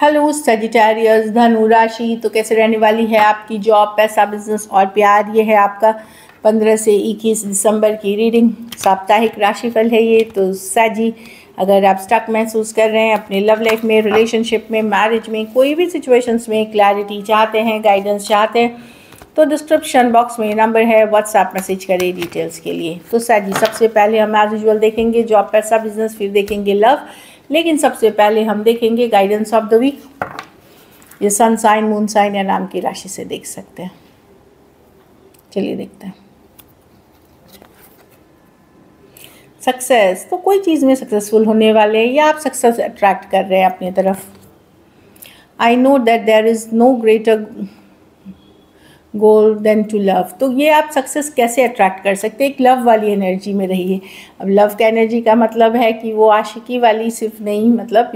Hello Sagittarius, धनु राशि तो कैसे रहने वाली है आपकी जॉब, पैसा, बिजनेस और प्यार। ये है आपका 15 से 21 दिसंबर की रीडिंग। साप्ताहिक राशिफल है ये। तो सजी, अगर आप स्टक महसूस कर रहे हैं अपने लव लाइफ में, रिलेशनशिप में, मैरिज में, कोई भी सिचुएशंस में क्लैरिटी चाहते हैं, गाइडेंस चाहते हैं, तो डिस्क्रिप्शन बॉक्स में नंबर है, व्हाट्सएप मैसेज करें डिटेल्स के लिए। तो सजी, सबसे पहले हम एज यूजुअल देखेंगे जॉब, पैसा, बिजनेस, फिर देखेंगे लव। लेकिन सबसे पहले हम देखेंगे गाइडेंस ऑफ द वीक। ये सन साइन, मून साइन या नाम की राशि से देख सकते हैं। चलिए देखते हैं। सक्सेस, तो कोई चीज़ में सक्सेसफुल होने वाले हैं या आप सक्सेस अट्रैक्ट कर रहे हैं अपनी तरफ। I know that there is no greater goal than to love. तो ये आप सक्सेस कैसे अट्रैक्ट कर सकते हैं, एक लव वाली एनर्जी में रहिए। अब लव का एनर्जी का मतलब है कि वो आशिकी वाली सिर्फ नहीं, मतलब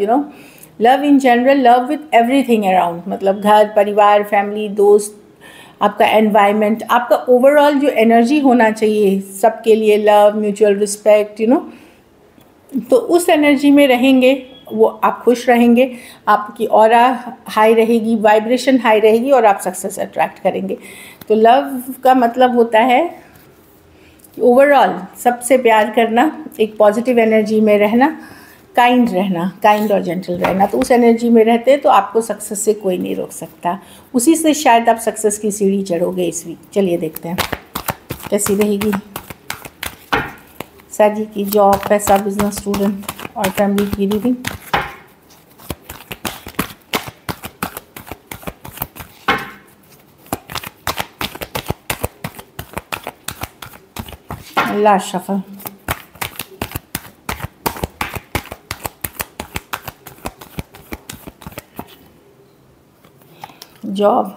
love in general, love with everything around, मतलब घर, परिवार, फैमिली, दोस्त, आपका एनवायरनमेंट, आपका ओवरऑल जो एनर्जी होना चाहिए सबके लिए, लव, म्यूचुअल रिस्पेक्ट, तो उस एनर्जी में रहेंगे वो आप खुश रहेंगे, आपकी ऑरा हाई रहेगी, वाइब्रेशन हाई रहेगी और आप सक्सेस अट्रैक्ट करेंगे। तो लव का मतलब होता है ओवरऑल सबसे प्यार करना, एक पॉजिटिव एनर्जी में रहना, काइंड और जेंटल रहना। तो उस एनर्जी में रहते हैं तो आपको सक्सेस से कोई नहीं रोक सकता। उसी से शायद आप सक्सेस की सीढ़ी चढ़ोगे इस वीक। चलिए देखते हैं कैसी रहेगी साजी की जॉब, पैसा, बिजनेस, स्टूडेंट और फैमिली की रीडिंग। Last shuffle. जॉब,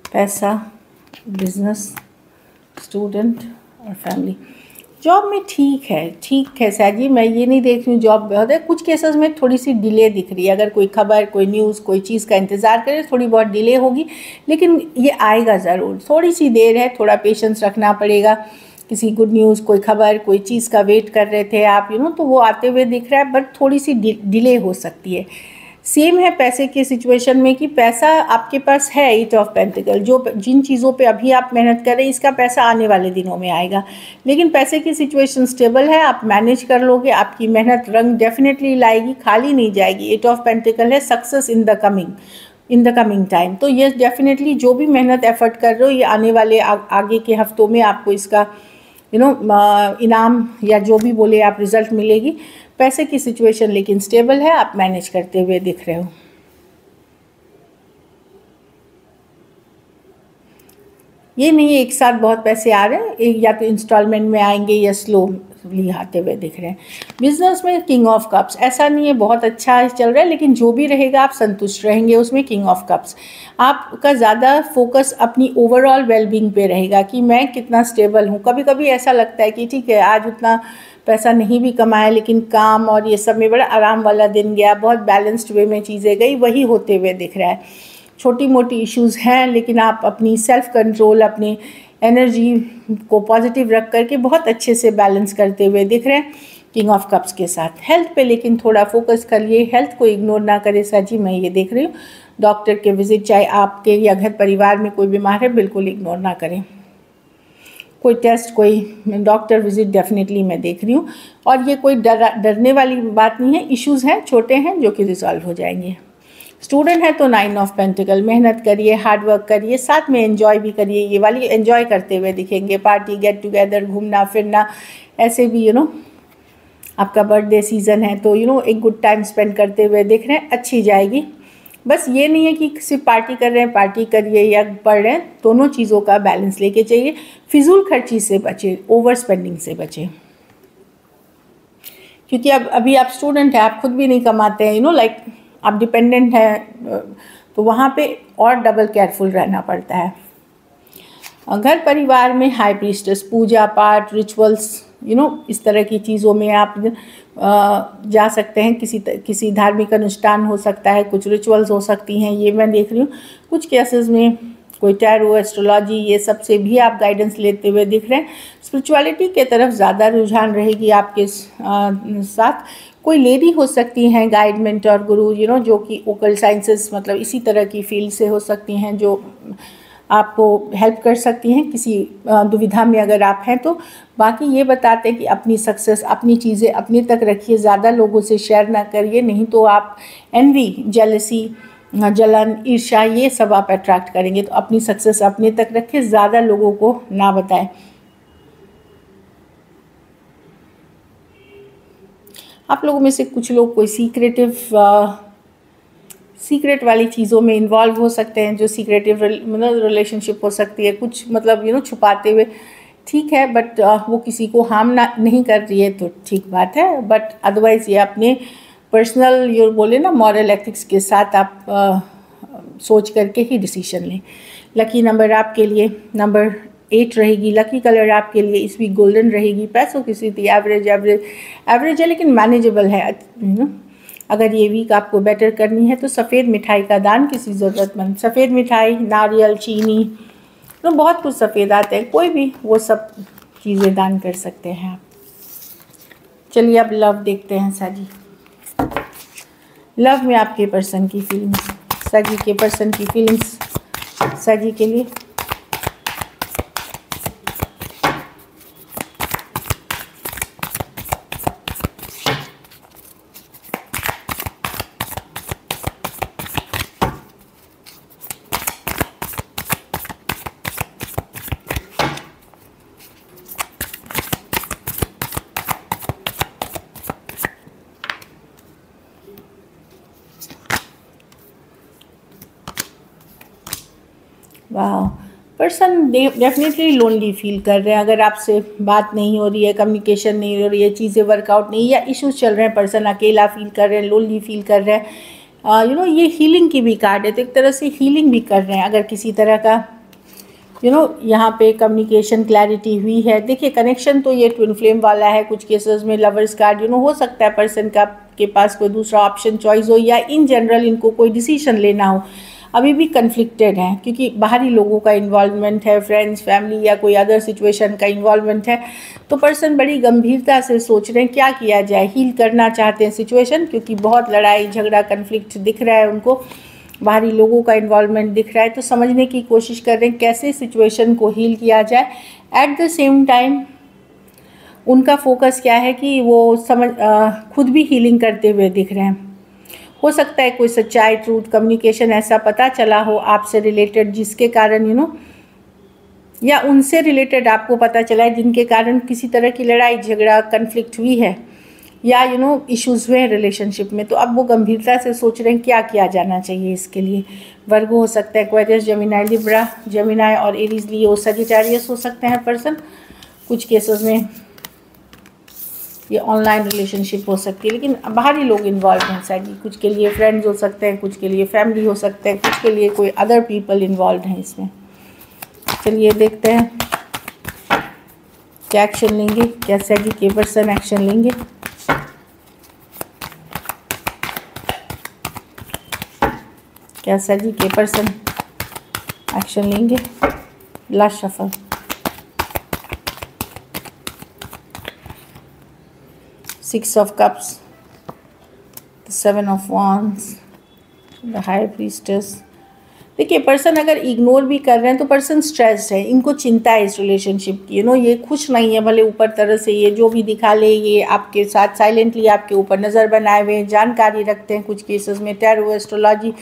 पैसा, बिजनेस, स्टूडेंट और फैमिली। जॉब में ठीक है सैजी, मैं ये नहीं देख रही हूँ जॉब बहुत है। कुछ केसेस में थोड़ी सी डिले दिख रही है। अगर कोई खबर, कोई न्यूज़, कोई चीज़ का इंतज़ार करे, थोड़ी बहुत डिले होगी, लेकिन ये आएगा ज़रूर। थोड़ी सी देर है, थोड़ा पेशेंस रखना पड़ेगा। किसी गुड न्यूज़, कोई खबर, कोई चीज़ का वेट कर रहे थे आप, तो वो आते हुए दिख रहा है, बट थोड़ी सी डिले हो सकती है। सेम है पैसे की सिचुएशन में कि पैसा आपके पास है, 8 ऑफ पेंटिकल, जिन चीज़ों पे अभी आप मेहनत कर रहे हैं इसका पैसा आने वाले दिनों में आएगा। लेकिन पैसे की सिचुएशन स्टेबल है, आप मैनेज कर लोगे, आपकी मेहनत रंग डेफिनेटली लाएगी, खाली नहीं जाएगी। 8 ऑफ पेंटिकल है, success in the coming time. तो ये डेफिनेटली जो भी मेहनत एफर्ट कर रहे हो, ये आने वाले आगे के हफ्तों में आपको इसका इनाम या जो भी बोले आप, रिजल्ट मिलेगी। पैसे की सिचुएशन लेकिन स्टेबल है, आप मैनेज करते हुए दिख रहे हो। ये नहीं एक साथ बहुत पैसे आ रहे हैं, या तो इंस्टॉलमेंट में आएंगे या स्लोली आते हुए दिख रहे हैं। बिजनेस में किंग ऑफ कप्स, ऐसा नहीं है बहुत अच्छा चल रहा है, लेकिन जो भी रहेगा आप संतुष्ट रहेंगे उसमें। किंग ऑफ कप्स, आपका ज़्यादा फोकस अपनी ओवरऑल वेलबींग पे रहेगा कि मैं कितना स्टेबल हूँ। कभी कभी ऐसा लगता है कि ठीक है आज उतना पैसा नहीं भी कमाया, लेकिन काम और ये सब में बड़ा आराम वाला दिन गया, बहुत बैलेंस्ड वे में चीज़ें गई, वही होते हुए दिख रहा है। छोटी मोटी इश्यूज़ हैं, लेकिन आप अपनी सेल्फ कंट्रोल, अपनी एनर्जी को पॉजिटिव रख करके बहुत अच्छे से बैलेंस करते हुए दिख रहे हैं किंग ऑफ कप्स के साथ। हेल्थ पे लेकिन थोड़ा फोकस करिए, हेल्थ को इग्नोर ना करें सजी, मैं ये देख रही हूँ। डॉक्टर के विजिट, चाहे आपके या घर परिवार में कोई बीमार है, बिल्कुल इग्नोर ना करें। कोई टेस्ट, कोई डॉक्टर विजिट डेफिनेटली मैं देख रही हूँ। और ये कोई डरने वाली बात नहीं है, इश्यूज़ हैं, छोटे हैं, जो कि रिजॉल्व हो जाएंगे। स्टूडेंट है तो 9 ऑफ पेंटिकल, मेहनत करिए, हार्ड वर्क करिए, साथ में एंजॉय भी करिए। ये वाली एंजॉय करते हुए दिखेंगे, पार्टी, गेट टुगेदर, घूमना फिरना, ऐसे भी आपका बर्थडे सीज़न है तो एक गुड टाइम स्पेंड करते हुए दिख रहे हैं, अच्छी जाएगी। बस ये नहीं है कि सिर्फ पार्टी कर रहे हैं, पार्टी करिए या पढ़ रहे हैं, दोनों चीज़ों का बैलेंस लेके चाहिए। फिजूल खर्ची से बचें, ओवर स्पेंडिंग से बचें, क्योंकि अब अभी आप स्टूडेंट हैं, आप खुद भी नहीं कमाते हैं, लाइक आप डिपेंडेंट हैं, तो वहाँ पे और डबल केयरफुल रहना पड़ता है। घर परिवार में हाई प्रीस्टेस, पूजा पाठ, रिचुअल्स, इस तरह की चीज़ों में आप जा सकते हैं। किसी धार्मिक अनुष्ठान हो सकता है, कुछ रिचुअल्स हो सकती हैं, ये मैं देख रही हूँ। कुछ केसेस में कोई टैरो, एस्ट्रोलॉजी, ये सब से भी आप गाइडेंस लेते हुए दिख रहे हैं। स्पिरिचुअलिटी के तरफ ज़्यादा रुझान रहेगी आपके साथ। कोई लेडी हो सकती हैं, गाइड, मेंटर, गुरु, जो कि ओकल्ट साइंसेस मतलब इसी तरह की फील्ड से हो सकती हैं, जो आपको हेल्प कर सकती हैं किसी दुविधा में अगर आप हैं तो। बाकी ये बताते हैं कि अपनी सक्सेस, अपनी चीज़ें अपने तक रखिए, ज़्यादा लोगों से शेयर ना करिए, नहीं तो आप एनवी, जेलसी, जलन, ईर्ष्या ये सब आप अट्रैक्ट करेंगे। तो अपनी सक्सेस अपने तक रखिए, ज़्यादा लोगों को ना बताएं। आप लोगों में से कुछ लोग कोई सीक्रेट वाली चीज़ों में इन्वॉल्व हो सकते हैं, जो सीक्रेटिव मतलब रिलेशनशिप हो सकती है, कुछ मतलब छुपाते हुए, ठीक है, बट वो किसी को हार्म ना नहीं कर रही है तो ठीक बात है। बट अदरवाइज़ ये अपने पर्सनल बोले ना मॉरल एथिक्स के साथ आप सोच करके ही डिसीजन लें। लकी नंबर आपके लिए नंबर 8 रहेगी। लकी कलर आपके लिए इस वीक गोल्डन रहेगी। पैसों की स्थिति एवरेज है लेकिन मैनेजेबल है। अगर ये वीक आपको बेटर करनी है तो सफ़ेद मिठाई का दान किसी ज़रूरतमंद, सफ़ेद मिठाई, नारियल, चीनी, तो बहुत कुछ सफ़ेद आते हैं, कोई भी वो सब चीज़ें दान कर सकते हैं आप। चलिए अब लव देखते हैं साजी। लव में आपके पर्सन की फीलिंग्स, साजी के पर्सन की फीलिंग्स साजी के लिए। वाह, पर्सन डेफिनेटली लोनली फील कर रहे हैं। अगर आपसे बात नहीं हो रही है, कम्युनिकेशन नहीं हो रही है, चीज़ें वर्कआउट नहीं, या इश्यूज चल रहे हैं, पर्सन अकेला फील कर रहे हैं, लोनली फील कर रहे हैं। ये हीलिंग की भी कार्ड है, तो एक तरह से हीलिंग भी कर रहे हैं। अगर किसी तरह का यहाँ पे कम्युनिकेशन क्लैरिटी हुई है। देखिए कनेक्शन तो ये ट्विन फ्लेम वाला है। कुछ केसेस में लवर्स कार्ड हो सकता है पर्सन का के पास कोई दूसरा ऑप्शन चॉइस हो, या इन जनरल इनको कोई डिसीजन लेना हो, अभी भी कन्फ्लिक्टेड हैं क्योंकि बाहरी लोगों का इन्वॉल्वमेंट है, फ्रेंड्स, फैमिली या कोई अदर सिचुएशन का इन्वॉल्वमेंट है। तो पर्सन बड़ी गंभीरता से सोच रहे हैं क्या किया जाए, हील करना चाहते हैं सिचुएशन, क्योंकि बहुत लड़ाई झगड़ा कन्फ्लिक्ट दिख रहा है उनको, बाहरी लोगों का इन्वॉल्वमेंट दिख रहा है। तो समझने की कोशिश कर रहे हैं कैसे सिचुएशन को हील किया जाए। एट द सेम टाइम उनका फोकस क्या है कि वो खुद भी हीलिंग करते हुए दिख रहे हैं। हो सकता है कोई सच्चाई, ट्रूथ, कम्युनिकेशन ऐसा पता चला हो आपसे रिलेटेड जिसके कारण या उनसे रिलेटेड आपको पता चला है जिनके कारण किसी तरह की लड़ाई झगड़ा कन्फ्लिक्ट हुई है, या इश्यूज हुए हैं रिलेशनशिप में। तो अब वो गंभीरता से सोच रहे हैं क्या किया जाना चाहिए इसके लिए। वर्गो हो सकता है, एक्वेरियस, जेमिनी, लिब्रा, जेमिनी और एरीज, लियो, सजिटेरियस हो सकते हैं पर्सन। कुछ केसेस में ये ऑनलाइन रिलेशनशिप हो सकती है, लेकिन बाहरी लोग इन्वॉल्व हैं साइड। कुछ के लिए फ्रेंड्स हो सकते हैं, कुछ के लिए फैमिली हो सकते हैं, कुछ के लिए कोई अदर पीपल इन्वॉल्व हैं इसमें। चलिए देखते हैं क्या एक्शन लेंगे, क्या सैगी के पर्सन एक्शन लेंगे। क्या सैगी के पर्सन एक्शन लेंगे। Last shuffle, Six of Cups, the Seven of Wands, the High Priestess। देखिए पर्सन अगर इग्नोर भी कर रहे हैं तो पर्सन स्ट्रेस्ड है, इनको चिंता है इस रिलेशनशिप की। ये खुश नहीं है, भले ऊपर तरह से ये जो भी दिखा ले, ये आपके साथ साइलेंटली आपके ऊपर नज़र बनाए हुए हैं, जानकारी रखते हैं। कुछ केसेस में टैरो, एस्ट्रोलॉजी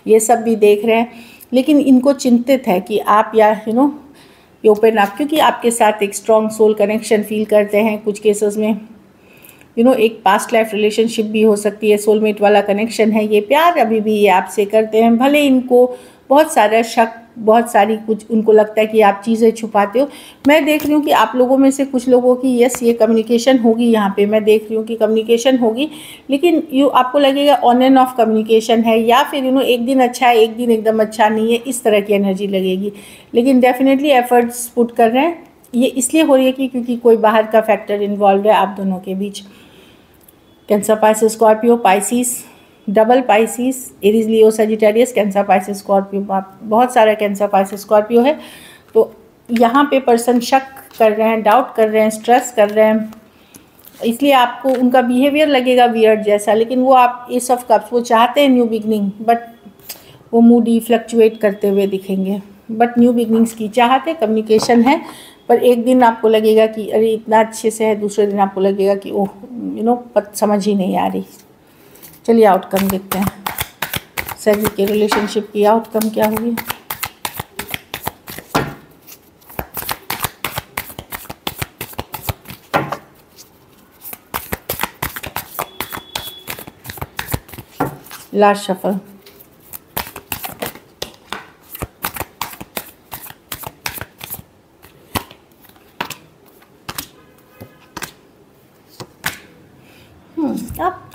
ये सब भी देख रहे हैं, लेकिन इनको चिंतित है कि आप या ये ओपन अप, क्योंकि आपके साथ एक स्ट्रॉन्ग सोल कनेक्शन फील करते हैं। कुछ केसेस में एक पास्ट लाइफ रिलेशनशिप भी हो सकती है, सोलमेट वाला कनेक्शन है। ये प्यार अभी भी ये आपसे करते हैं, भले इनको बहुत सारा शक, बहुत सारी कुछ उनको लगता है कि आप चीज़ें छुपाते हो। मैं देख रही हूँ कि आप लोगों में से कुछ लोगों की यस ये कम्युनिकेशन होगी, यहाँ पे मैं देख रही हूँ कि कम्युनिकेशन होगी, लेकिन आपको लगेगा ऑन एंड ऑफ कम्युनिकेशन है, या फिर एक दिन अच्छा है, एक दिन एकदम अच्छा नहीं है, इस तरह की एनर्जी लगेगी। लेकिन डेफिनेटली एफर्ट्स पुट कर रहे हैं। ये इसलिए हो रही है कि क्योंकि कोई बाहर का फैक्टर इन्वॉल्व है आप दोनों के बीच। Cancer, Pisces, Scorpio, Pisces, double Pisces, Aries, Leo, Sagittarius, Cancer, Pisces, Scorpio, बहुत सारा कैंसर, पाइसेस, स्कॉर्पियो है। तो यहाँ पे पर्सन शक कर रहे हैं, डाउट कर रहे हैं, स्ट्रेस कर रहे हैं, इसलिए आपको उनका बिहेवियर लगेगा वियर्ड जैसा, लेकिन वो आप एस ऑफ कप्स, वो चाहते हैं न्यू बिगनिंग, बट वो मूडी फ्लक्चुएट करते हुए दिखेंगे। बट न्यू बिगनिंग्स की चाहते हैं, कम्युनिकेशन है, पर एक दिन आपको लगेगा कि अरे इतना अच्छे से है, दूसरे दिन आपको लगेगा कि ओह समझ ही नहीं आ रही। चलिए आउटकम देखते हैं, सभी के रिलेशनशिप की आउटकम क्या हुई। Last shuffle.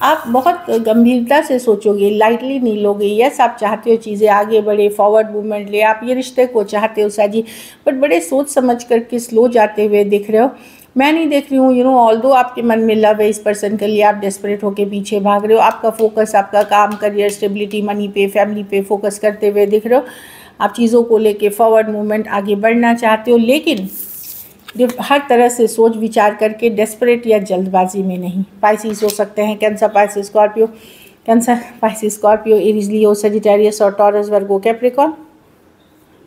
आप बहुत गंभीरता से सोचोगे, लाइटली नहीं लोगे। यस, आप चाहते हो चीज़ें आगे बढ़े, फॉरवर्ड मूवमेंट ले, आप ये रिश्ते को चाहते हो साजी, बट बड़े सोच समझ करके स्लो जाते हुए दिख रहे हो। मैं नहीं देख रही हूँ ऑल्दो आपके मन में लव है इस पर्सन के लिए, आप डेस्परेट होके पीछे भाग रहे हो। आपका फोकस आपका काम, करियर, स्टेबिलिटी, मनी पे, फैमिली पे फोकस करते हुए दिख रहे हो। आप चीज़ों को लेके फॉरवर्ड मूवमेंट आगे बढ़ना चाहते हो, लेकिन हर तरह से सोच विचार करके, डेस्परेट या जल्दबाजी में नहीं। पाइसिस हो सकते हैं, Cancer, Pisces, Scorpio, Cancer, Pisces, Scorpio, Aries, Leo, Sagittarius और टॉरस, वर्गो, कैप्रिकॉर्न।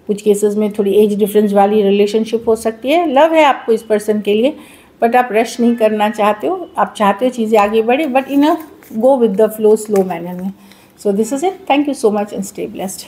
कुछ केसेस में थोड़ी एज डिफरेंस वाली रिलेशनशिप हो सकती है। लव है आपको इस पर्सन के लिए, बट आप रश नहीं करना चाहते हो। आप चाहते हो चीज़ें आगे बढ़े, but in a go with the flow, slow manner में। So this is it. Thank you so much and stay blessed.